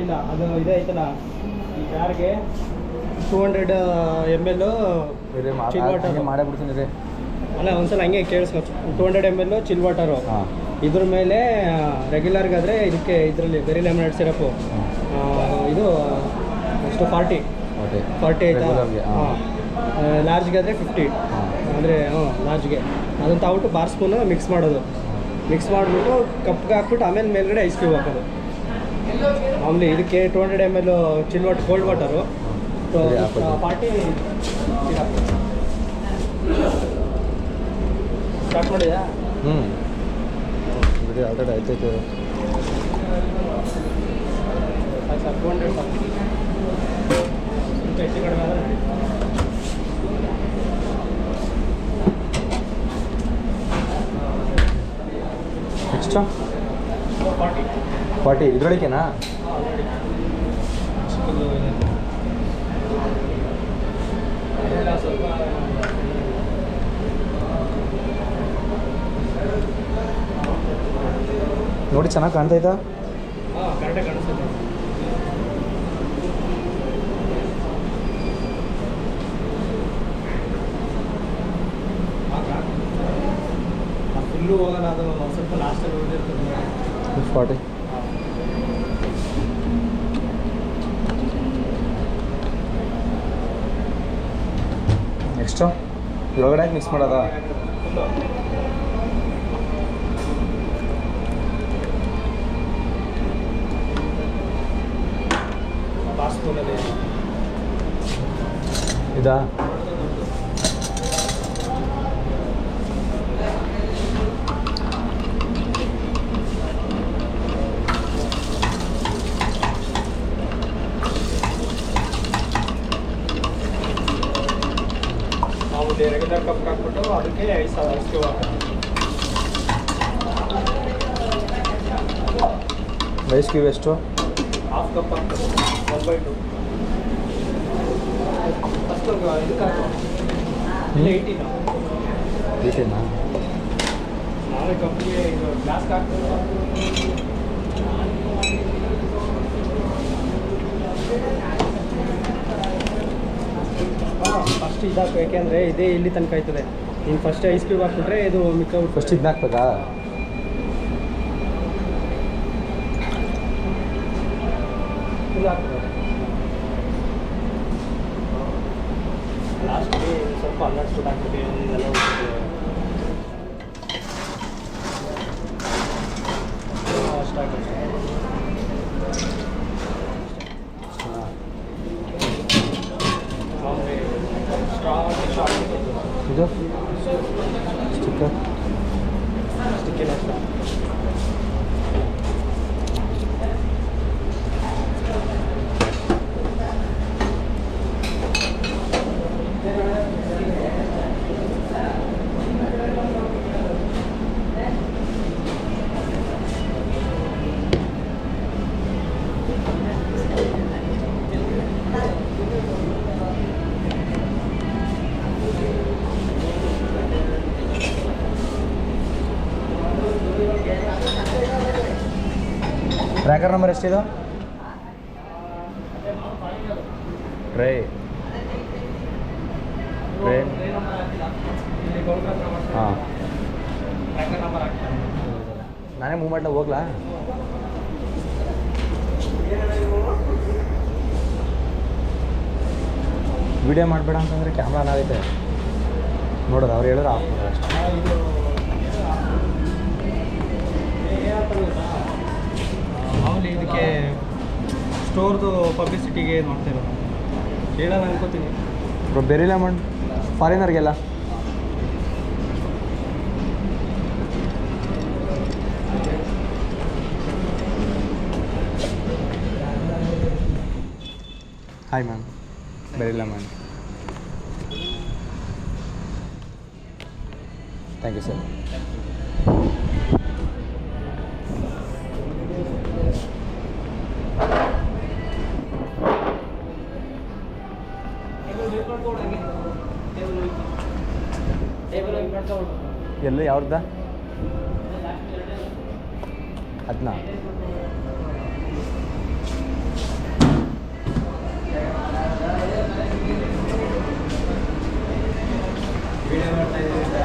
ಇಲ್ಲ ಅದು ಇದೆ ಐತಲ್ಲ ಈ ಕಾರ್ಗೆ 200 ml ಚಿಲ್ ವಾಟರ್ ಮಾಡೇ ಬಿಡ್ತೀನಿ ರೀ. ಅಲ್ಲ ಒಂದ್ಸಲ ಹಂಗೆ ಕೇಳಿಸ್ಕೊ 200 ml ಚಿಲ್ ವಾಟರು ಇದ್ರ ಮೇಲೆ ರೆಗ್ಯುಲರ್ಗಾದರೆ ಇದಕ್ಕೆ ಇದರಲ್ಲಿ ಬೆರಿ ಲೆಮನೇಡ್ ಸಿರಪ್ಪು ಇದು ಎಷ್ಟು 40 ಆಯಿತಾ ಹಾಂ ಲಾರ್ಜ್ಗೆ ಆದರೆ 50 ಅಂದರೆ ಲಾರ್ಜ್ಗೆ ಅದನ್ನು ತಗೊಬಿಟ್ಟು ಬಾರ್ ಸ್ಪೂನು ಮಿಕ್ಸ್ ಮಾಡೋದು ಮಿಕ್ಸ್ ಮಾಡಿಬಿಟ್ಟು ಕಪ್ಗೆ ಹಾಕ್ಬಿಟ್ಟು ಆಮೇಲೆ ಮೇಲ್ಗಡೆ ಐಸ್ ಕ್ಯೂಬ್ ಹಾಕೋದು ಮಾಮೂಲಿ ಇದಕ್ಕೆ 200 ml chill water cold water 40 start ಮಾಡಿದಾ ಬಿಡಿ ಆಲ್ರೆಡಿ ಆಯ್ತೈತೆ ಸರ್ 200 ಹೆಚ್ಚು ಕಡಿಮೆ ಆದರೆ ಎಷ್ಟು 40 ಇದರೊಳಗೇನಾ ನೋಡಿ ಚೆನ್ನಾಗಿ ಕಾಣ್ತೈತಾ? ಹಾಂ ಕರೆಕ್ಟಾಗಿ ಕಾಣಿಸ್ತೈತೆ. ಫುಲ್ಲು ಹೋಗಲ್ಲ ಅದು ಸ್ವಲ್ಪ ಲಾಸ್ಟಲ್ಲಿ ಉಳಿದಿರ್ತದೆ 40 ನೆಕ್ಸ್ಟು ಇದ್ರೊಳಗಡೆ ಮಿಕ್ಸ್ ಮಾಡೋದಾ? ಇದಾ ಮಾಮೂಲಿ ರೆಗ್ಯುಲರ್ ಕಪ್ ಹಾಕ್ಬಿಟ್ಟು ಅದಕ್ಕೆ ಐಸ್ ಕ್ಯೂಬ್ ಹಾಕೋದು. ಐಸ್ ಕ್ಯೂಬ್ ಎಷ್ಟು? ಹಾಫ್ ಕಪ್ ಹಾಕ್ಬೋದು 1/2 ಫಸ್ಟ್ ಇದಕ್ಕೆ ಹಾಕೋ ಇಲ್ಲ 18 ನಾವೇ ಕಪ್ಪಿಗೆ ಇದು ಗ್ಲಾಸ್ಗೆ ಹಾಕ್ತೀವಿ. ಫಸ್ಟ್ ಇದಾಕು ಯಾಕೆಂದರೆ ಇದೇ ಇಲ್ಲಿ ತನಕ ಆಯ್ತದೆ. ನೀನು ಫಸ್ಟ್ ಐಸ್ ಕ್ಯೂಬ್ ಹಾಕ್ಬಿಟ್ರೆ ಇದು ಮಿಕ್ಕ ಫಸ್ಟ್ ಇದನ್ನ ಹಾಕ್ಬೇಕಾ? ಇದು ಹಾಕ್ತದೆ ಲಾಸ್ಟ್ಗೆ ಸ್ವಲ್ಪ ಅನ್ನದ ಸ್ಪೂನ್ ಹಾಕ್ಬಿಟ್ಟು ಇದೆಲ್ಲ ಅಷ್ಟಾಗುತ್ತೆ. ಇದು ಸ್ಟಿಕ್ಕರ್ ಸ್ಟಿಕ್ಕಿನ ಅಷ್ಟ ಟ್ರ್ಯಾಕರ್ ನಂಬರ್ ಎಷ್ಟಿದು? ಟ್ರೇ ಹಾಂ ನಾನೇ ಮೂವ್ ಮಾಡಲ ಹೋಗ್ಲಾ? ವಿಡಿಯೋ ಮಾಡಬೇಡ ಅಂತಂದರೆ ಕ್ಯಾಮ್ರಾ ಆಗೈತೆ ನೋಡೋದು ಅವ್ರು ಹೇಳಿದ್ರೆ ಆಫ್ ಮಾಡೋದು ಅಷ್ಟೇ. ಮಾಮೂಲಿ ಇದಕ್ಕೆ ಸ್ಟೋರ್ದು ಪಬ್ಲಿಸಿಟಿಗೆ ನೋಡ್ತಿರೋ ಹೇಳೋಣ ಅನ್ಕೋತೀನಿ. ಬೆರಿ ಲೆಮನ್ ಫಾರಿನರ್ಗೆಲ್ಲ hi ma'am berry lemon thank you sir. ಎಲ್ಲ ಯಾವ್ದ ಅದನ್ನ ಇದೆ